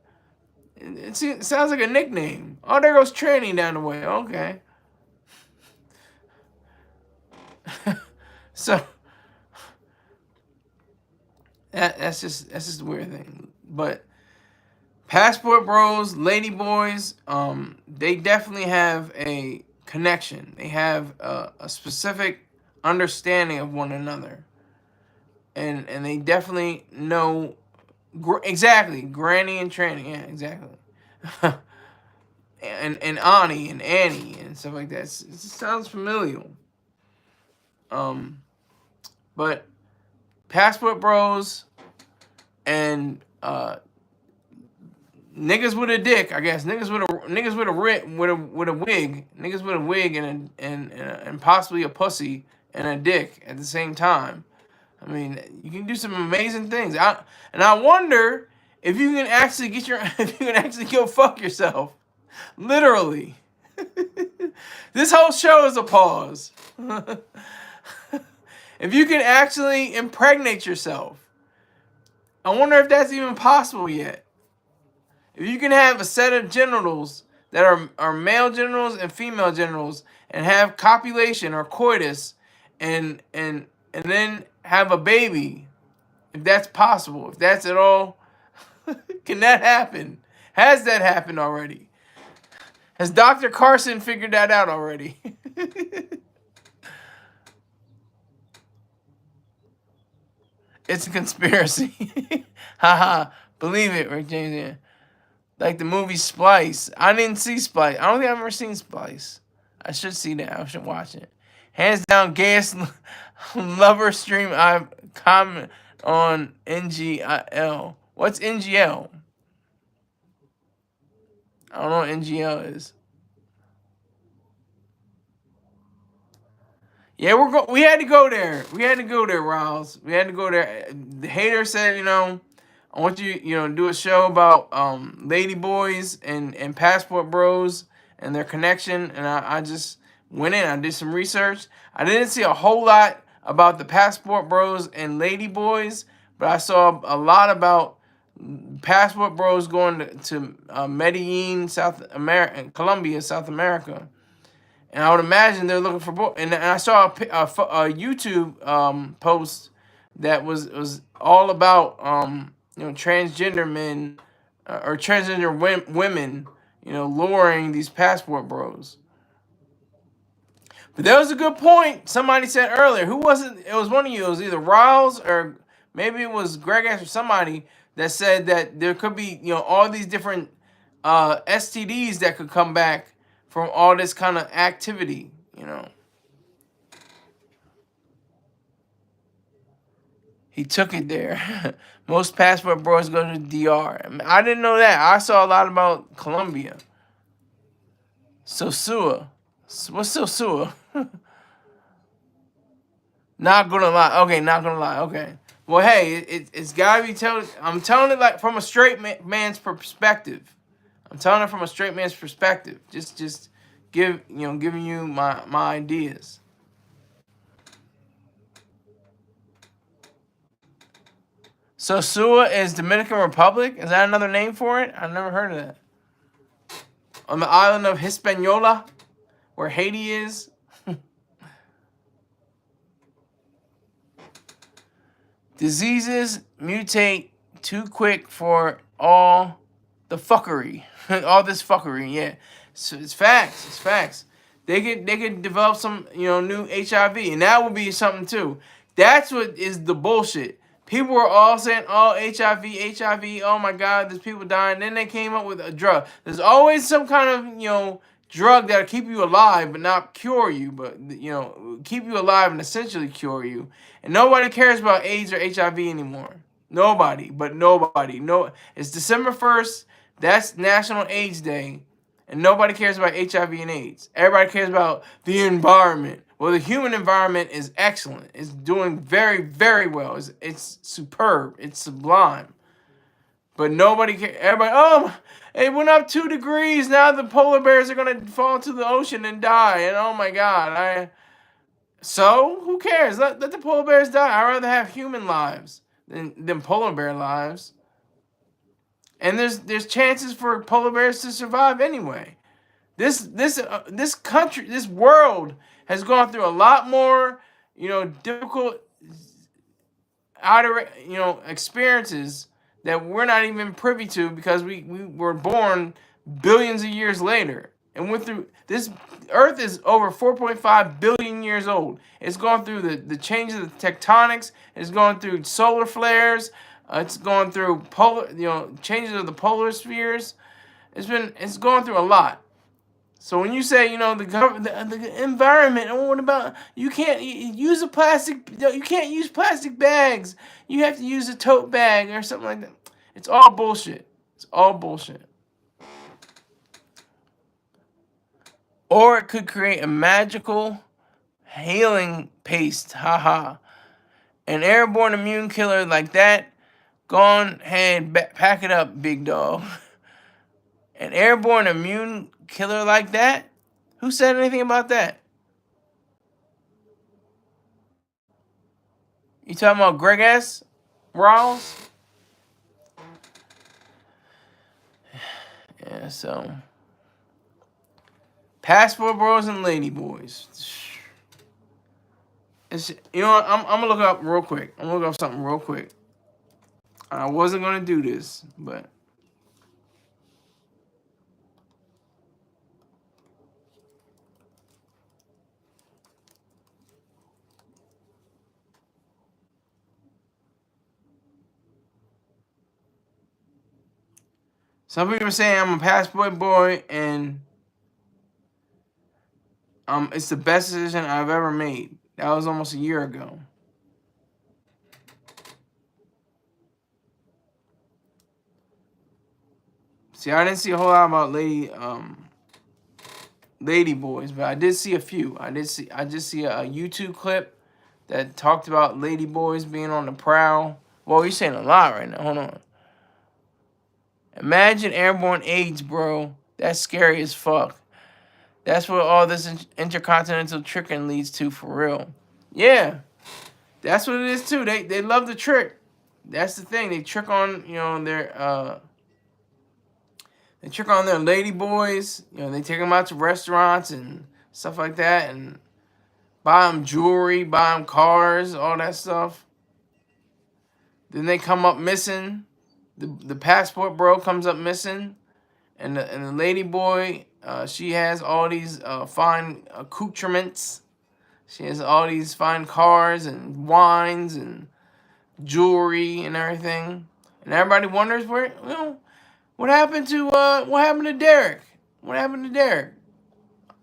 It sounds like a nickname. Oh, there goes Tranny down the way. Okay. So that's just a weird thing. But Passport Bros, Lady Boys, they definitely have a connection. They have a specific understanding of one another, and they definitely know exactly Granny and Tranny. Yeah, exactly. and Ani and Annie and stuff like that. It sounds familial. But Passport Bros and niggas with a dick, I guess. Niggas with a wig. Niggas with a wig and possibly a pussy and a dick at the same time. I mean, you can do some amazing things. I wonder if you can actually go fuck yourself. Literally. This whole show is a pause. If you can actually impregnate yourself. I wonder if that's even possible yet. If you can have a set of genitals that are male genitals and female genitals and have copulation or coitus and then have a baby, if that's possible, if that's at all, can that happen? Has that happened already? Has Dr. Carson figured that out already? It's a conspiracy. Haha. Believe it, Rick James. Yeah. Like the movie Splice. I didn't see Splice. I don't think I've ever seen Splice. I should see that. I should watch it. Hands down, gayest lover stream I've comment on NGL. What's NGL? I don't know what NGL is. Yeah, we had to go there. We had to go there, Riles. We had to go there. The hater said, I want you, to do a show about Lady Boys and Passport Bros and their connection. And I just went in. I did some research. I didn't see a whole lot about the passport bros and lady boys, but I saw a lot about passport bros going to Medellin, South America, Colombia, South America. And I would imagine they're looking for both. And I saw a YouTube post that was all about transgender men or transgender women, luring these passport bros. But that was a good point. Somebody said earlier, who was it? It was one of you. It was either Riles or maybe it was Greg X or somebody that said that there could be, all these different STDs that could come back from all this kind of activity, He took it there. Most passport bros go to the DR. I didn't know that. I saw a lot about Colombia. Sosua. What's Sosua? Not gonna lie. Okay, not gonna lie. Okay. Well, hey, it's gotta be told. I'm telling it like from a straight man's perspective. I'm telling it from a straight man's perspective. Just giving you my ideas. Sosua is Dominican Republic. Is that another name for it? I've never heard of that. On the island of Hispaniola, where Haiti is. Diseases mutate too quick for all the fuckery. All this fuckery, yeah. So it's facts. It's facts. They could develop some, new HIV, and that would be something too. That's what is the bullshit. People were all saying, "Oh, HIV. Oh my God, there's people dying." Then they came up with a drug. There's always some kind of, drug that'll keep you alive, but not cure you, but keep you alive and essentially cure you. And nobody cares about AIDS or HIV anymore. Nobody. No, it's December 1st. That's National AIDS Day. And nobody cares about HIV and AIDS. Everybody cares about the environment. Well, the human environment is excellent. It's doing very, very well. It's superb. It's sublime. But nobody cares. Everybody, oh, it went up 2 degrees. Now the polar bears are going to fall into the ocean and die. And oh my God. So, who cares? Let the polar bears die. I'd rather have human lives than polar bear lives. And there's chances for polar bears to survive anyway. This country, this world has gone through a lot more, difficult experiences that we're not even privy to because we were born billions of years later. And went through this. Earth is over 4.5 billion years old. It's gone through the changes of the tectonics. It's gone through solar flares. It's gone through changes of the polar spheres. It's gone through a lot. So when you say the environment, what about you can't use a plastic? You can't use plastic bags. You have to use a tote bag or something like that. It's all bullshit. It's all bullshit. Or it could create a magical healing paste. Haha. An airborne immune killer like that. Go on ahead, pack it up, big dog. An airborne immune killer like that? Who said anything about that? You talking about Greg S. Rawls? Yeah, so passport bros and lady boys. It's, I'm gonna look up real quick. I'm gonna look up something real quick. I wasn't gonna do this, but some people are saying I'm a passport boy and it's the best decision I've ever made. That was almost a year ago. See, I didn't see a whole lot about lady boys, but I did see a few. I just see a YouTube clip that talked about lady boys being on the prowl. Well, you're saying a lot right now. Hold on. Imagine airborne AIDS, bro. That's scary as fuck. That's what all this intercontinental tricking leads to for real. Yeah. That's what it is too. They love the trick. That's the thing. They trick on they trick on their lady boys. They take them out to restaurants and stuff like that, and buy them jewelry, buy them cars, all that stuff. Then they come up missing. The passport bro comes up missing, and the lady boy, she has all these fine accoutrements. She has all these fine cars and wines and jewelry and everything, and everybody wonders what happened to Derek? What happened to Derek?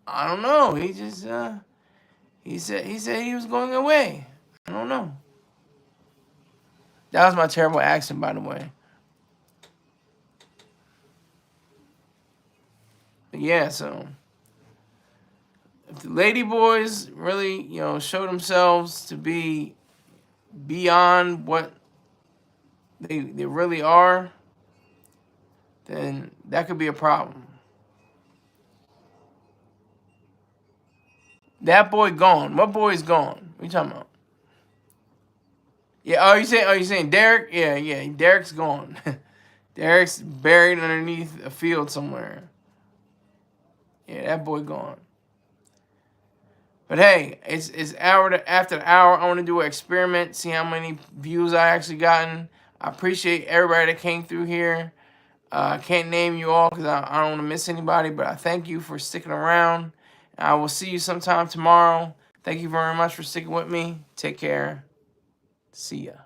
I don't know. He just he said he was going away. I don't know. That was my terrible accent, by the way. But yeah, so if the lady boys really, show themselves to be beyond what they really are, then that could be a problem. That boy gone. What boy is gone? What are you talking about? Yeah, you saying Derek? Yeah, Derek's gone. Derek's buried underneath a field somewhere. Yeah, that boy gone. But hey, it's hour after the hour. I want to do an experiment, see how many views I actually gotten. I appreciate everybody that came through here. I can't name you all because I don't want to miss anybody, but I thank you for sticking around. I will see you sometime tomorrow. Thank you very much for sticking with me. Take care. See ya.